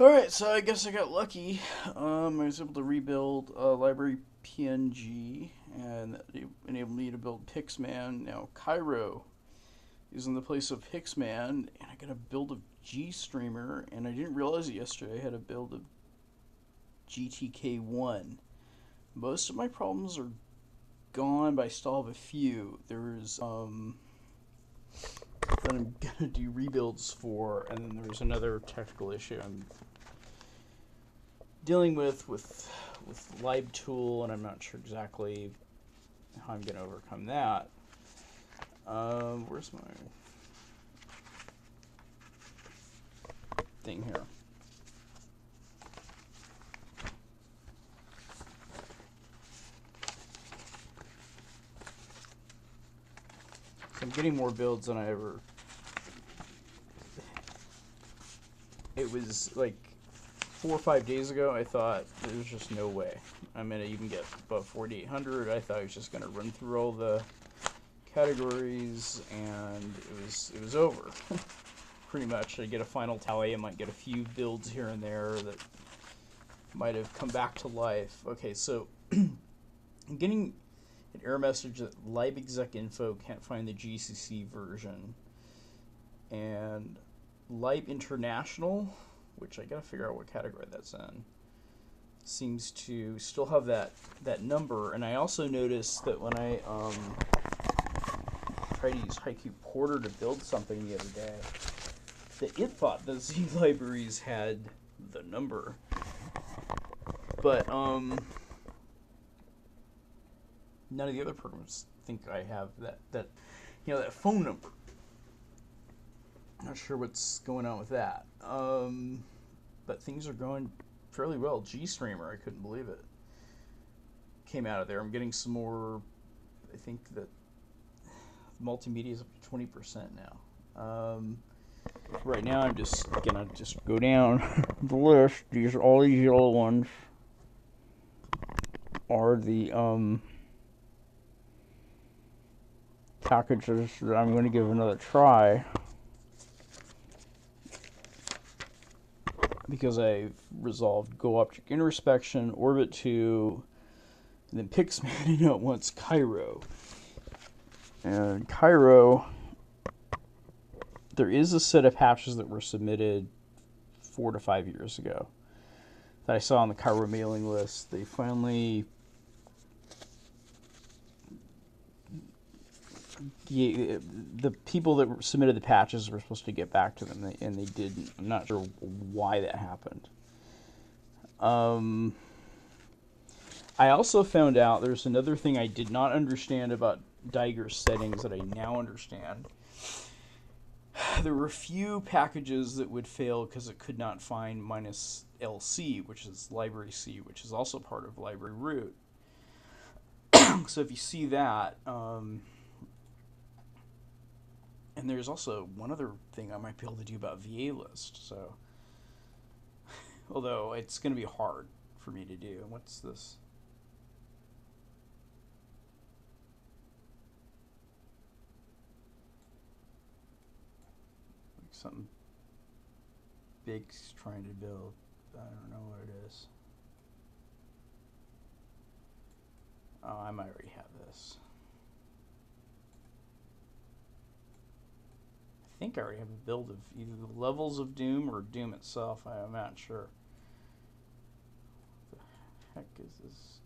Alright, so I guess I got lucky. I was able to rebuild library PNG, and it enabled me to build Pixman. Now Cairo is in the place of Pixman, and I got a build of Gstreamer, and I didn't realize it yesterday. I had a build of GTK1. Most of my problems are gone, but I still have a few. There's that I'm gonna do rebuilds for, and then there's another technical issue I'm dealing with Glib2, and I'm not sure exactly how I'm gonna overcome that. Where's my thing here? So I'm getting more builds than I ever. It was like 4 or 5 days ago, I thought there's just no way I'm gonna even get above 4,800. I thought I was just gonna run through all the categories, and it was over. Pretty much, I get a final tally. I might get a few builds here and there that might have come back to life. Okay, so I'm getting an error message that libexec.info can't find the GCC version, and Lib International, which I gotta figure out what category that's in, seems to still have that number. And I also noticed that when I tried to use Haiku Porter to build something the other day, that it thought the Z libraries had the number, but none of the other programs think I have that phone number. Not sure what's going on with that. But things are going fairly well. Gstreamer, I couldn't believe it. Came out of there. I'm getting some more. I think that multimedia is up to 20% now. Right now, I'm just gonna go down the list. These are all these yellow ones. Are the packages that I'm going to give another try, because I've resolved Go Object Introspection, Orbit 2, and then Pixman, and now it wants Cairo. And Cairo, there is a set of patches that were submitted 4 to 5 years ago that I saw on the Cairo mailing list. They finally the people that submitted the patches were supposed to get back to them, and they didn't. I'm not sure why that happened. I also found out there's another thing I did not understand about Diger settings that I now understand. There were a few packages that would fail because it could not find -LC, which is library C, which is also part of library root. So if you see that, and there's also one other thing I might be able to do about VA list. So, although it's going to be hard for me to do. What's this? Like something big's trying to build. I don't know what it is. Oh, I might already have this. I think I already have a build of either the levels of Doom or Doom itself. I'm not sure. What the heck is this?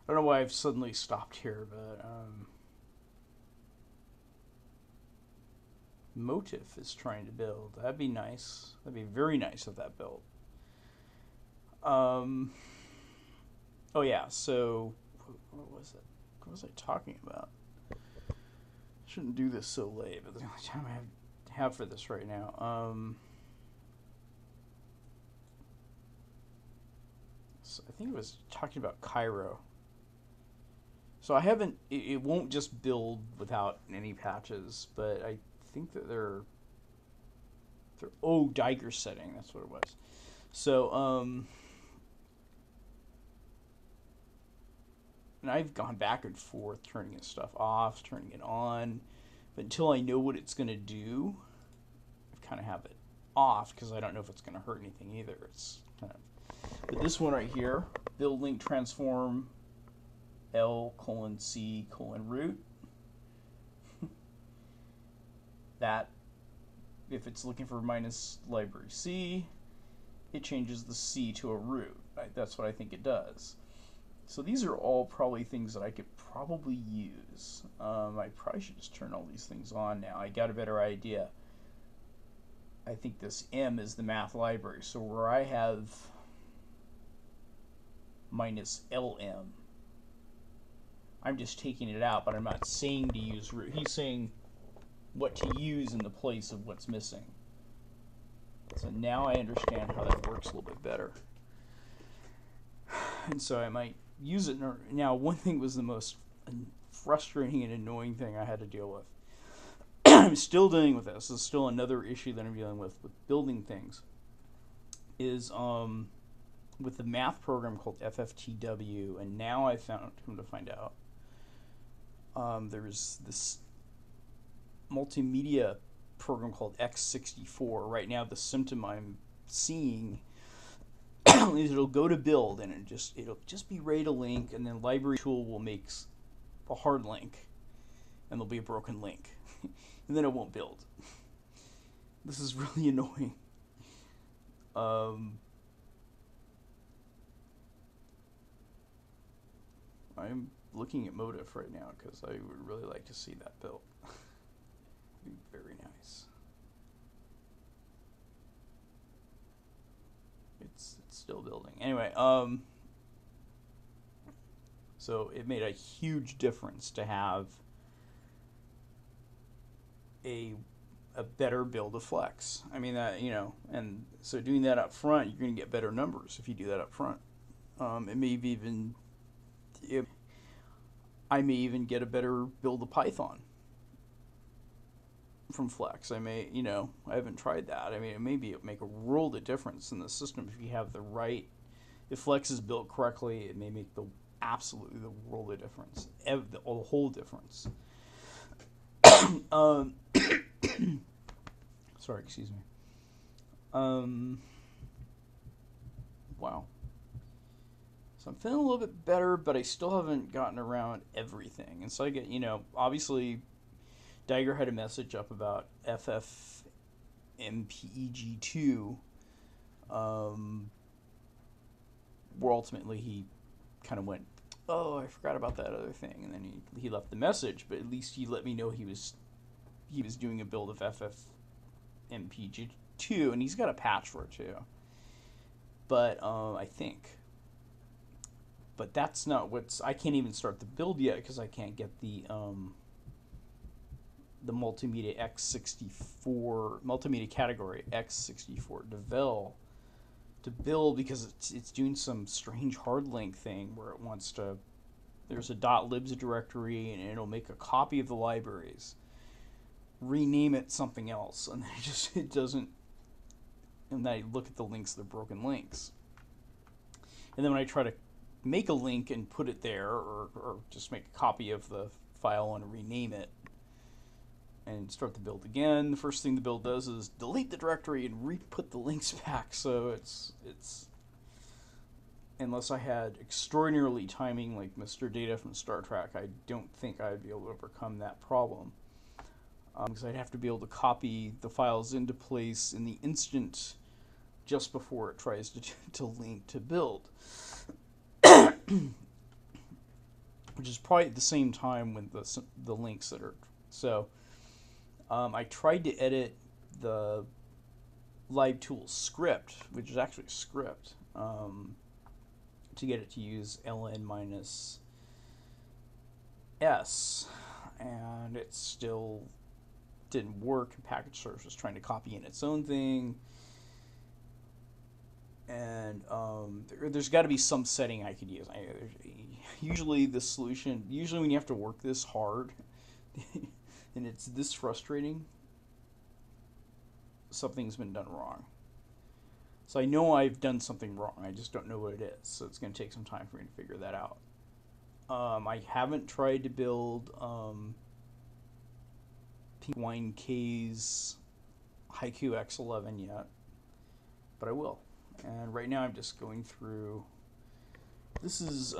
I don't know why I've suddenly stopped here, but Motif is trying to build. That'd be nice. That'd be very nice if that built. Oh yeah, so what was it? What was I talking about? Shouldn't do this so late, but the only time I have for this right now. So I think it was talking about Cairo. So I haven't. It won't just build without any patches, but I think that they're Diger setting. That's what it was. So And I've gone back and forth turning this stuff off, turning it on, but until I know what it's going to do, I kind of have it off because I don't know if it's going to hurt anything either. It's kind of, but this one right here, build link transform L:(C:)root. That, if it's looking for minus library C, it changes the C to a root. That's what I think it does. So these are all probably things that I could probably use. I probably should just turn all these things on now. I got a better idea. I think this M is the math library. So where I have minus LM, I'm just taking it out, but I'm not saying to use root. He's saying what to use in the place of what's missing. So now I understand how that works a little bit better. And so I might use it. Now, one thing was the most frustrating and annoying thing I had to deal with. I'm still dealing with this. This is still another issue that I'm dealing with building things. Is with the math program called FFTW, and now I found, come to find out, there's this multimedia program called X64. Right now, the symptom I'm seeing is it'll go to build, and it'll just be ready to link, and then library tool will make a hard link, and there'll be a broken link, and then it won't build. This is really annoying. I'm looking at Motif right now because I would really like to see that built. Be very nice. It's still building. Anyway, so it made a huge difference to have a better build of Flex. I mean, that, you know, and so doing that up front, you're going to get better numbers if you do that up front. It may even, I may even get a better build of Python from Flex. I may, you know, I haven't tried that. I mean, it may make a world of difference in the system if you have the right, if Flex is built correctly, it may make absolutely the world of difference, the whole difference. Sorry, excuse me. Wow. So I'm feeling a little bit better, but I still haven't gotten around everything. And so I get, you know, obviously Diger had a message up about FFmpeg2, where ultimately he kind of went, oh, I forgot about that other thing, and then he left the message, but at least he let me know he was doing a build of FFmpeg2, and he's got a patch for it too. But I think, but that's not I can't even start the build yet because I can't get the multimedia X64 multimedia category X64 devel to build, because it's doing some strange hard link thing where it wants to, there's a .libs directory and it'll make a copy of the libraries, rename it something else, and then it doesn't, and then I look at the links, they're broken links. And then when I try to make a link and put it there, or just make a copy of the file and rename it and start the build again, the first thing the build does is delete the directory and re-put the links back. So it's unless I had extraordinarily timing like Mr. Data from Star Trek, I don't think I'd be able to overcome that problem, because I'd have to be able to copy the files into place in the instant just before it tries to link to build, which is probably at the same time when the links that are so. I tried to edit the LibTool script, which is actually a script, to get it to use ln-s, and it still didn't work. Package source was trying to copy in its own thing, and there's got to be some setting I could use. Usually the solution, usually when you have to work this hard, and it's this frustrating, something's been done wrong. So I know I've done something wrong, I just don't know what it is, so it's going to take some time for me to figure that out. I haven't tried to build P1K's Haiku X11 yet, but I will. And right now I'm just going through. This is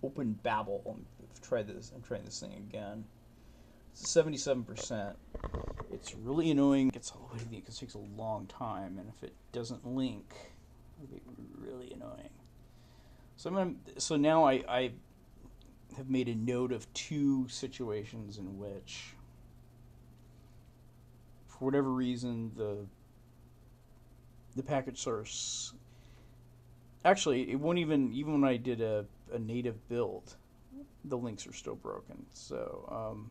Open Babel. I've tried this. I'm trying this thing again. It's 77%. It's really annoying. It takes a long time, and if it doesn't link, it'll be really annoying. So now I have made a note of 2 situations in which, for whatever reason, the package source, actually, it won't even when I did a native build, the links are still broken. So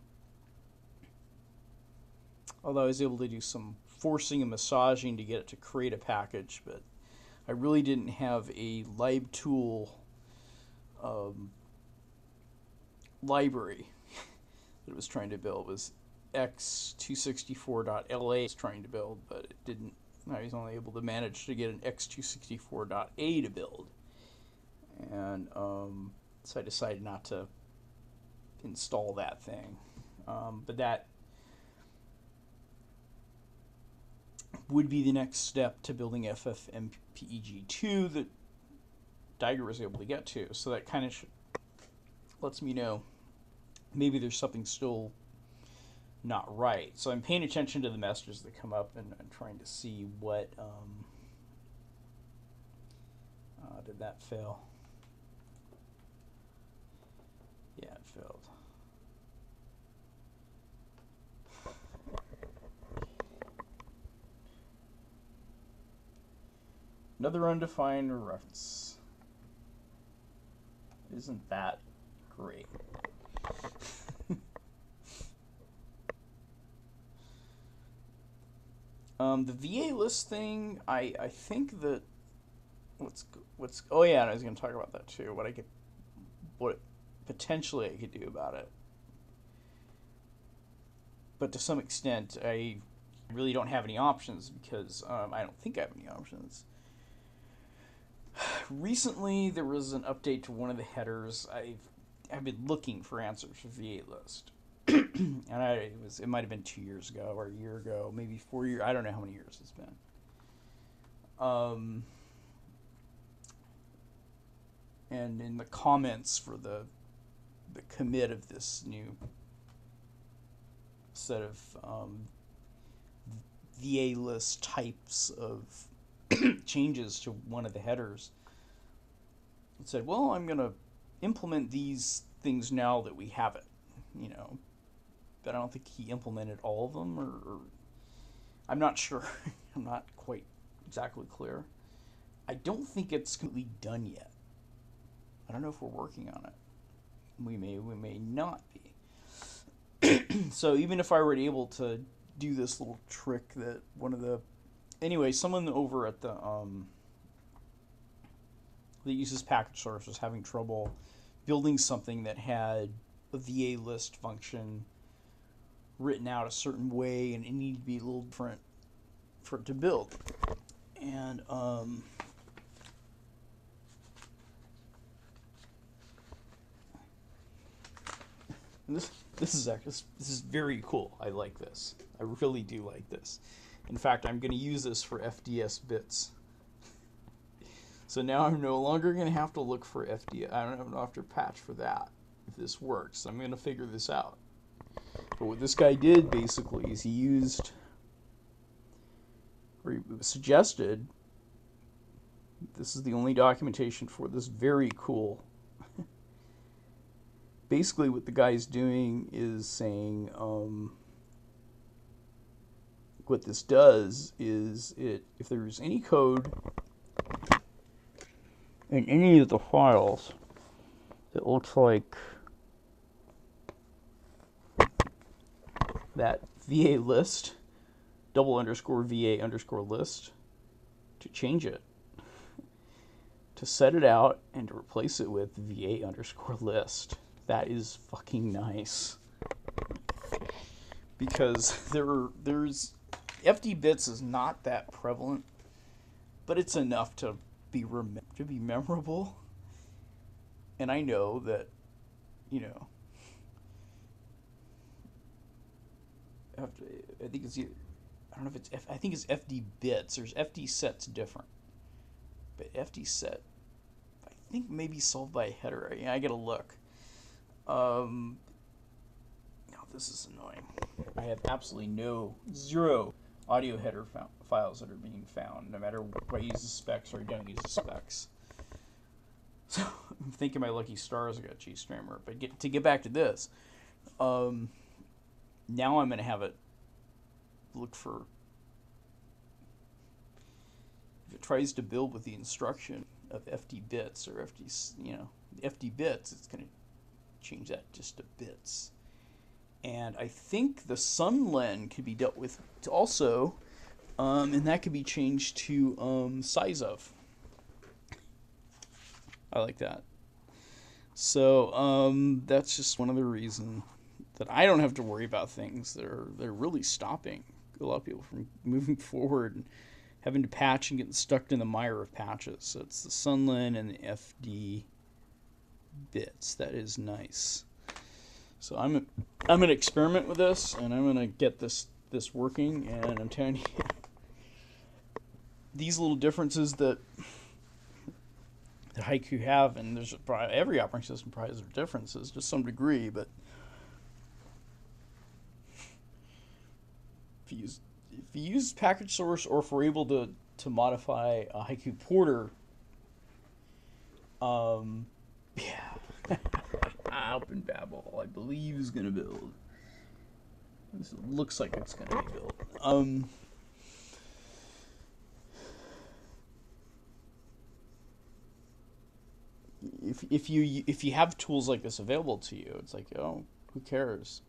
although I was able to do some forcing and massaging to get it to create a package, but I really didn't have a libtool library that it was trying to build. It was x264.la was trying to build, but it didn't. I was only able to manage to get an x264.a to build, and so I decided not to install that thing. But that would be the next step to building FFmpeg2 that Diger was able to get to. So that kind of lets me know maybe there's something still not right. So I'm paying attention to the messages that come up and trying to see what did that fail? Yeah, it failed. Another undefined reference. Isn't that great? The VA list thing, I think that oh yeah, and I was going to talk about that too. What potentially I could do about it. But to some extent, I really don't have any options because I don't think I have any options. Recently, there was an update to one of the headers. I've been looking for answers for VA list. And it might have been 2 years ago or a year ago, maybe 4 years. I don't know how many years it's been. And in the comments for the commit of this new set of VA list types of changes to one of the headers, it said, well, I'm going to implement these things now that we have it, but I don't think he implemented all of them, or I'm not sure. I'm not quite exactly clear. I don't think it's completely done yet. I don't know if we're working on it. We may not be. So even if I were able to do this little trick that someone over at the that uses package source was having trouble building something that had a VA list function written out a certain way, and it needed to be a little different for it to build. And this is very cool. I like this. I really do like this. In fact, I'm going to use this for FDS bits. So now I'm no longer going to have to look for FDS. I don't have to patch for that if this works. I'm going to figure this out. But what this guy did basically is he suggested, this is the only documentation for this, very cool. Basically what the guy's doing is saying, what this does is if there's any code in any of the files that looks like that VA list, _VA_list, to change it, to set it out and to replace it with VA_list. That is fucking nice. Because there's FD bits is not that prevalent, but it's enough to to be memorable. And I know that, you know, I think it's either, I don't know if it's I think it's FD bits. There's FD sets different, but FD set I think maybe solved by a header. Yeah, I gotta look. Now this is annoying. I have absolutely zero audio header files that are being found, no matter what I use the specs or I don't use the specs. So I'm thinking my lucky stars I got Gstreamer. But to get back to this, now I'm going to have it look for, if it tries to build with the instruction of FD bits or FD, FD bits, it's going to change that just to bits. And I think the sunlen could be dealt with also, and that could be changed to size of. I like that. So that's just one of the reasons that I don't have to worry about things that are really stopping a lot of people from moving forward and having to patch and getting stuck in the mire of patches. So it's the sunlen and the FD bits. That is nice. So I'm gonna experiment with this, and I'm gonna get this working. And I'm telling you, these little differences that Haiku have, and there's probably every operating system probably has their differences to some degree, but if you use package source, or if we're able to modify a Haiku porter, yeah. Open Babel, I believe, is going to build. This looks like it's going to be built. If you have tools like this available to you, it's like, oh, who cares?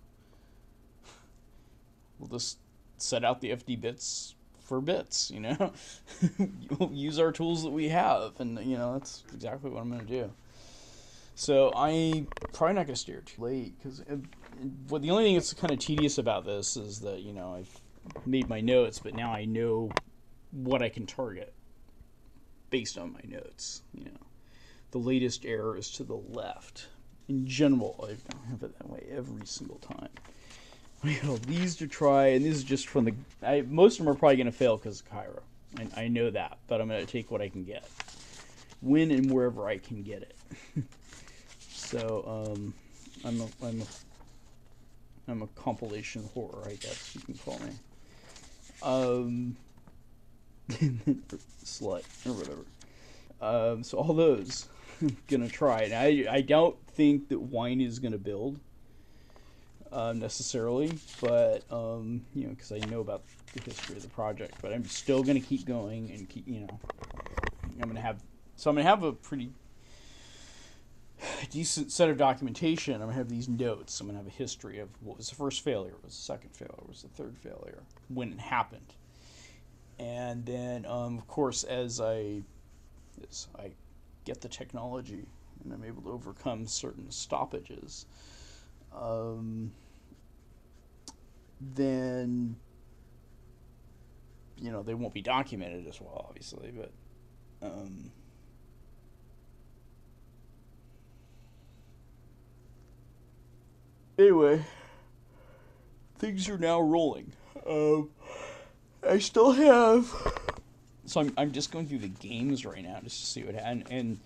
We'll just set out the FD bits for bits, you know. You'll use our tools that we have, and that's exactly what I'm going to do. So I'm probably not going to steer too late, because the only thing that's kind of tedious about this is that, I've made my notes, but now I know what I can target based on my notes. The latest error is to the left. In general, I don't have it that way every single time. I got all these to try, and this is just from most of them are probably going to fail because of Cairo. I know that, but I'm going to take what I can get. When and wherever I can get it. So, I'm a compilation whore, I guess you can call me. Slut, or whatever. So all those, I'm gonna try. And I don't think that wine is gonna build, necessarily, but, because I know about the history of the project, but I'm still gonna keep going and keep, I'm gonna have a pretty decent set of documentation. I'm going to have these notes. I'm going to have a history of what was the first failure, what was the second failure, what was the third failure, when it happened. And then, of course, as I get the technology and I'm able to overcome certain stoppages, then, they won't be documented as well, obviously, but anyway, things are now rolling. I still have, so I'm just going through the games right now just to see what happens. And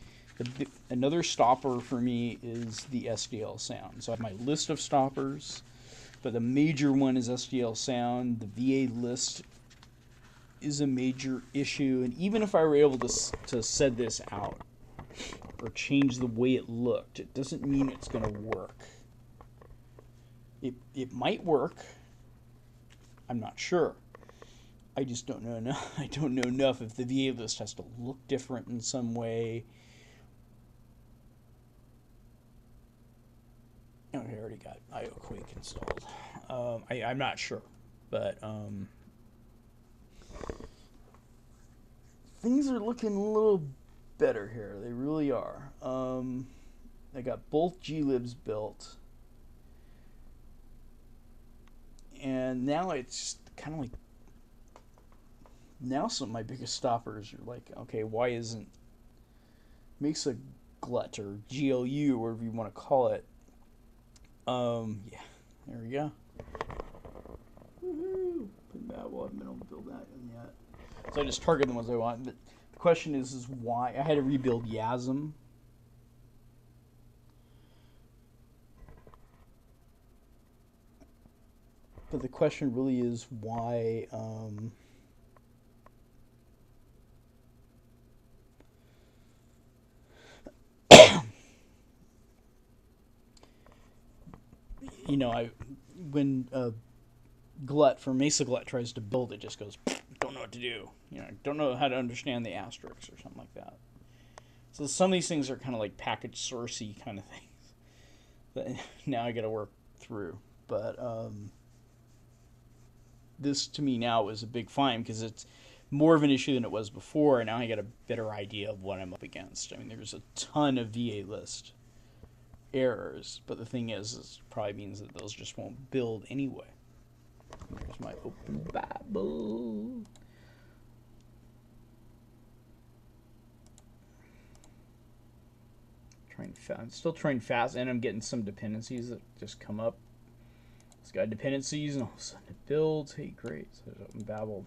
another stopper for me is the SDL sound. So I have my list of stoppers, but the major one is SDL sound. The VA list is a major issue, and even if I were able to set this out or change the way it looked, it doesn't mean it's going to work. It might work. I'm not sure. I just don't know enough. I don't know enough if the VA list has to look different in some way. Oh, I already got IO Quake installed. I'm not sure, but things are looking a little better here. They really are. I got both glibs built. And now it's kind of like, now some of my biggest stoppers are like, okay, why isn't Mesa Glut or GLU, or whatever you want to call it. Yeah, there we go. Woohoo! Well, I haven't been able to build that in yet. So I just target the ones I want. But the question is why I had to rebuild Yasm. But the question really is why. You know, when Glut from Mesa Glut tries to build it, just goes, don't know what to do. You know, don't know how to understand the asterisks or something like that. So some of these things are kind of like package sourcey kind of things that now I got to work through. But this to me now is a big find because it's more of an issue than it was before, and now I got a better idea of what I'm up against. I mean, there's a ton of VA list errors, but the thing is it probably means that those just won't build anyway. There's my open Bible. I'm still trying fast, and I'm getting some dependencies that just come up. It's got dependencies, and all of a sudden it builds. Hey, great. So there's open Babel.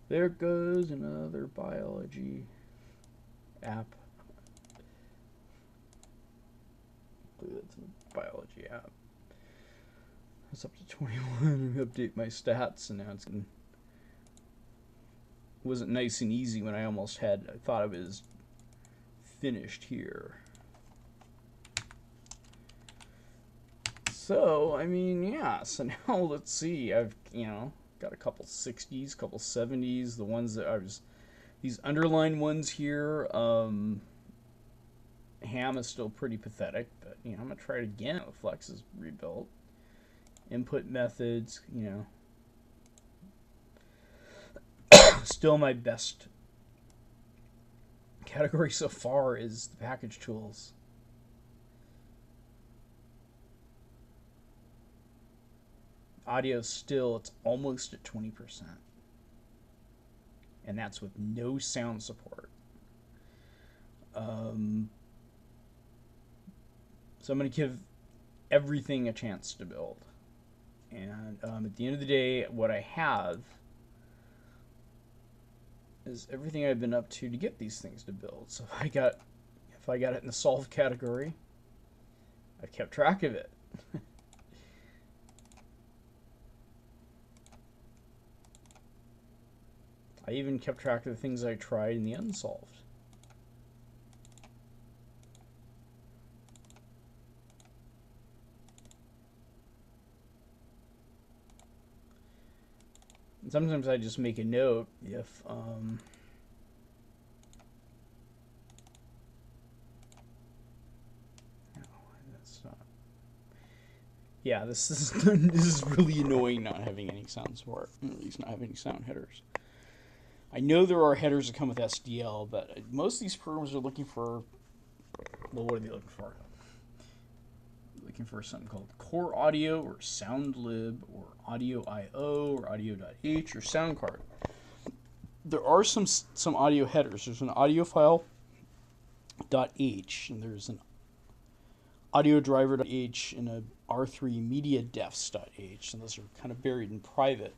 There goes another biology app. That's a biology app. It's up to 21. I update my stats, and now it wasn't nice and easy when I thought I was finished here. So, I mean, yeah, so now let's see. I've, got a couple 60s, couple 70s, the ones that these underlined ones here, ham is still pretty pathetic, but, I'm going to try it again. Flex is rebuilt. Input methods, still my best category so far is the package tools. Audio still, it's almost at 20%. And that's with no sound support. So I'm going to give everything a chance to build. And at the end of the day, what I have is everything I've been up to get these things to build. So if I got it in the solve category, I've kept track of it. I even kept track of the things I tried in the unsolved. And sometimes I just make a note if no, that's not. Yeah, this is really annoying not having any sound support, or at least not having any sound headers. I know there are headers that come with SDL, but most of these programs are looking for, well, what are they looking for? Looking for something called Core Audio or SoundLib or Audio IO or Audio.h or Sound Card. There are some audio headers. There's an audio file .h and there's an audio driver.h and a R3 media defs.h, and those are kind of buried in private.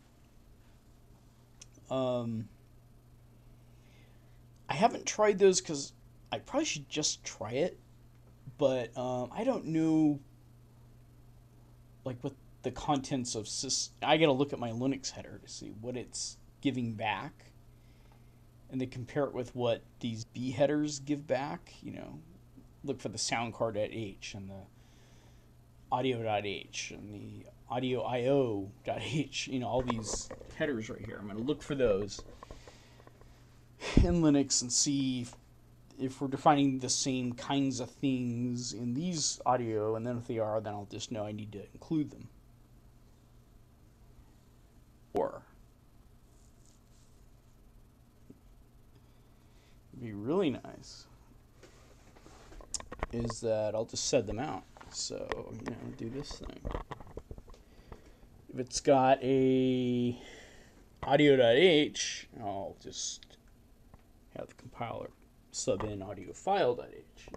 I haven't tried those because I probably should just try it, but I don't know like what the contents of I gotta look at my Linux header to see what it's giving back, and then compare it with what these B headers give back. Look for the sound card.h and the audio.h and the audio IO.h. All these headers right here. I'm gonna look for those in Linux and see if we're defining the same kinds of things in these audio, and then if they are, then I'll just know I need to include them. Or it'd be really nice is that I'll just set them out. So I'm gonna do this thing. If it's got a audio.h, I'll just have the compiler sub-in audio file.h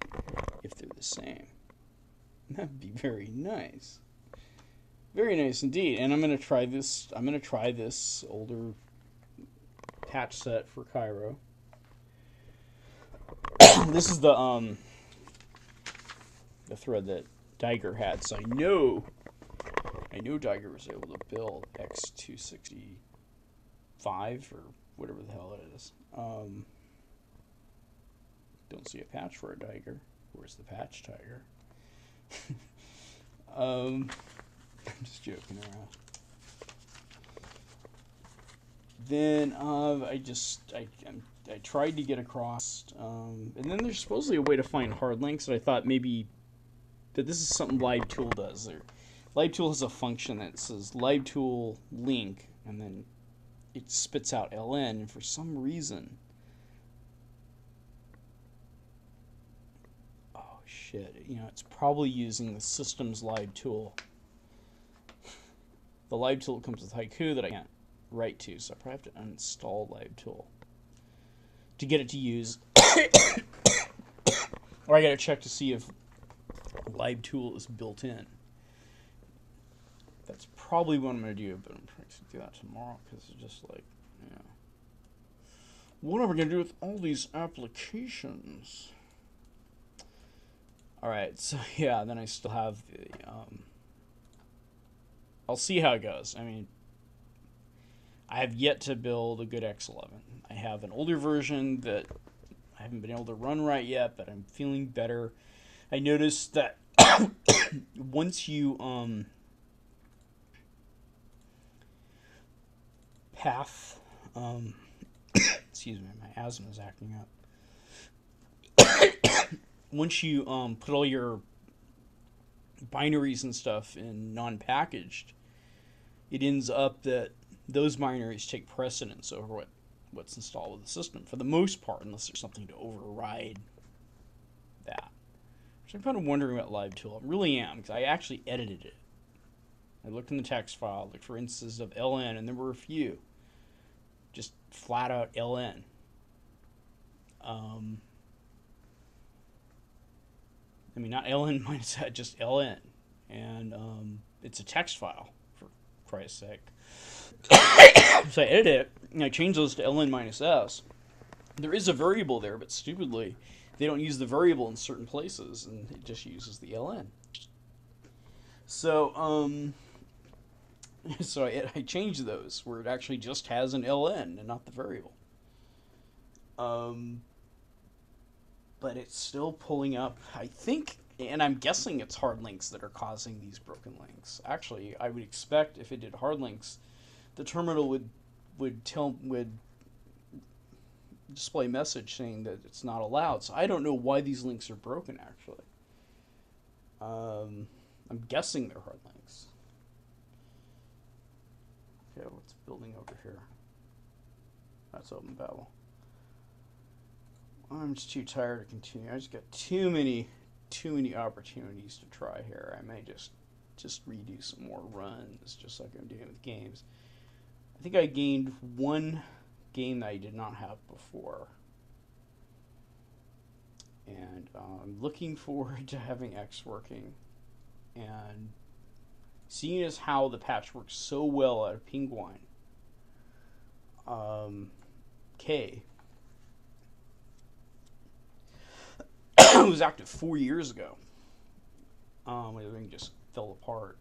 if they're the same. That'd be very nice. Very nice indeed. And I'm going to try this. I'm going to try this older patch set for Cairo. This is the thread that Diger had, so I know Diger was able to build X265 or whatever the hell it is. Don't see a patch for a Diger. Where's the patch, Tiger? I'm just joking around. Then I tried to get across, and then there's supposedly a way to find hard links that I thought maybe that this is something LiveTool does. LiveTool has a function that says LiveTool link, and then it spits out ln, and for some reason, oh shit, it's probably using the system's LiveTool. The LiveTool comes with Haiku that I can't write to, so I probably have to uninstall LiveTool to get it to use. Or I gotta check to see if LiveTool is built in. That's probably what I'm gonna do, but I'm trying to do that tomorrow because it's just like, what am I gonna do with all these applications? Alright, so yeah, then I still have the, I'll see how it goes. I mean, I have yet to build a good X11. I have an older version that I haven't been able to run right yet, but I'm feeling better. I noticed that once you path, excuse me, my asthma is acting up. Once you put all your binaries and stuff in non-packaged, it ends up that those binaries take precedence over what's installed with the system for the most part, unless there's something to override that. Which I'm kind of wondering about LiveTool. I really am, because I actually edited it. I looked in the text file, looked for instances of ln, and there were a few. Just flat out ln. I mean, not ln minus that, just ln. And it's a text file, for Christ's sake. So I edited it, and I changed those to ln minus s. There is a variable there, but stupidly, they don't use the variable in certain places, and it just uses the ln. So, so I changed those, where it actually just has an ln and not the variable. But it's still pulling up, I think, and I'm guessing it's hard links that are causing these broken links. Actually, I would expect if it did hard links, the terminal would display a message saying that it's not allowed. So I don't know why these links are broken, actually. I'm guessing they're hard links. Okay, what's building over here? That's Open Babel. I'm just too tired to continue. I just got too many opportunities to try here. I may just redo some more runs, just like I'm doing with games. I think I gained one game that I did not have before. And I'm looking forward to having X working. And seeing as how the patch works so well out of Penguin, K, it was active 4 years ago. Everything just fell apart.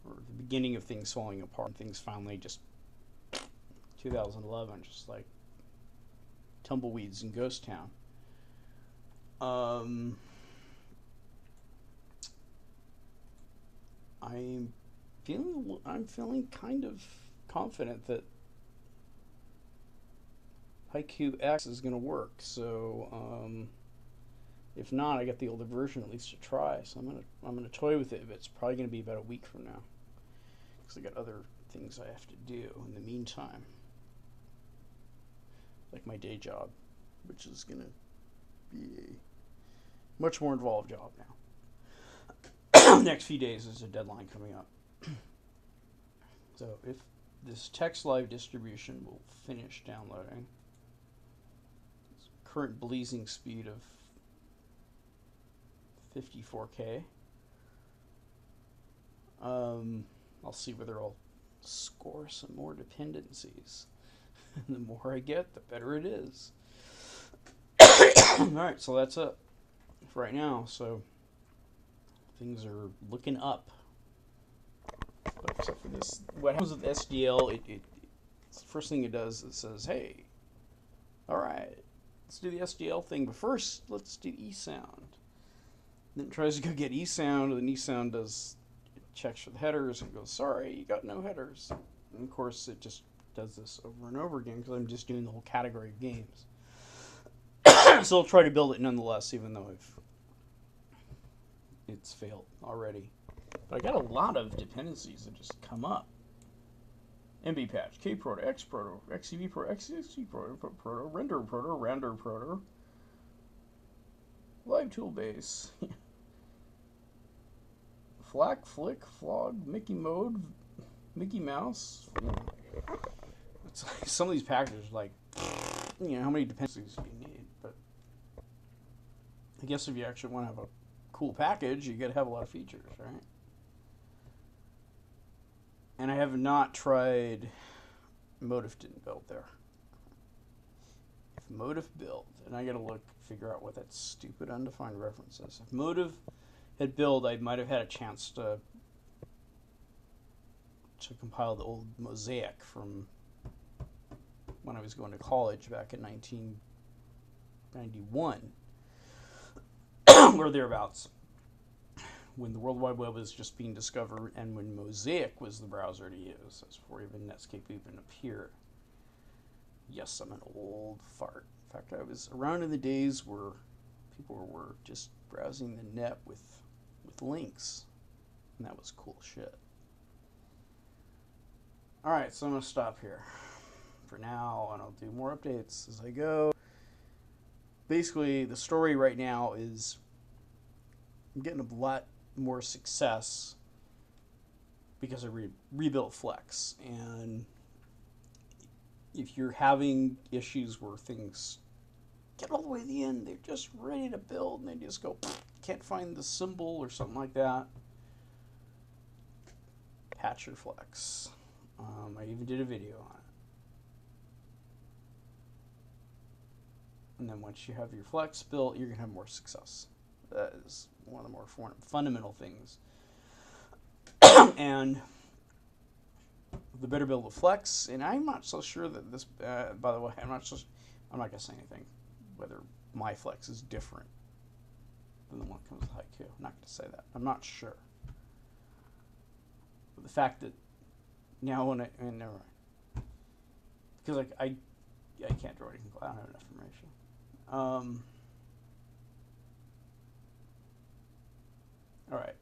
Or the beginning of things falling apart, and things finally just 2011, just like tumbleweeds in Ghost Town. I'm feeling kind of confident that Haiku X is going to work. So if not, I got the older version at least to try. So I'm gonna toy with it, but it's probably going to be about a week from now, because I got other things I have to do in the meantime, like my day job, which is going to be a much more involved job now. Next few days is a deadline coming up. So if this text live distribution will finish downloading, it's current blazing speed of 54K. I'll see whether I'll score some more dependencies. The more I get, the better it is. Alright, so that's it for right now. So things are looking up. But except for this, what happens with SDL, it's the first thing it does, it says, hey, alright, let's do the SDL thing, but first, let's do eSound. Then it tries to go get eSound, and then eSound checks for the headers, and goes, sorry, you got no headers. And of course, it just does this over and over again, because I'm just doing the whole category of games. So I'll try to build it nonetheless, even though it's failed already. But I got a lot of dependencies that just come up. MB patch, kproto, xproto, xcv proto, xcv proto, render proto, live toolbase, flack, flick, flog, Mickey mode, Mickey mouse. It's like some of these packages, like, you know, how many dependencies do you need? But I guess if you actually want to have a cool package, you got to have a lot of features, right? And I have not tried Motif didn't build there. If Motif built, and I got to figure out what that stupid undefined reference is. If Motif had built, I might have had a chance to compile the old Mosaic from when I was going to college back in 1991 or thereabouts, when the World Wide Web was just being discovered and when Mosaic was the browser to use. That's before even Netscape even appeared. Yes, I'm an old fart. In fact, I was around in the days where people were just browsing the net with links, and that was cool shit. Alright, so I'm going to stop here for now, and I'll do more updates as I go. Basically, the story right now is I'm getting a lot more success because I rebuilt Flex. And if you're having issues where things get all the way to the end, they're just ready to build, and they just go, can't find the symbol or something like that, patch your Flex. I even did a video on it. And then once you have your Flex built, you're going to have more success. That is one of the more fundamental things. And the better build of Flex, and I'm not so sure that this, by the way, I'm not going to say anything whether my Flex is different than the one that comes with Haiku. I'm not going to say that. I'm not sure. But the fact that now when never mind. Because I can't draw anything. I don't have enough information. Alright.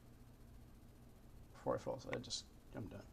Before I fall asleep, I'm done.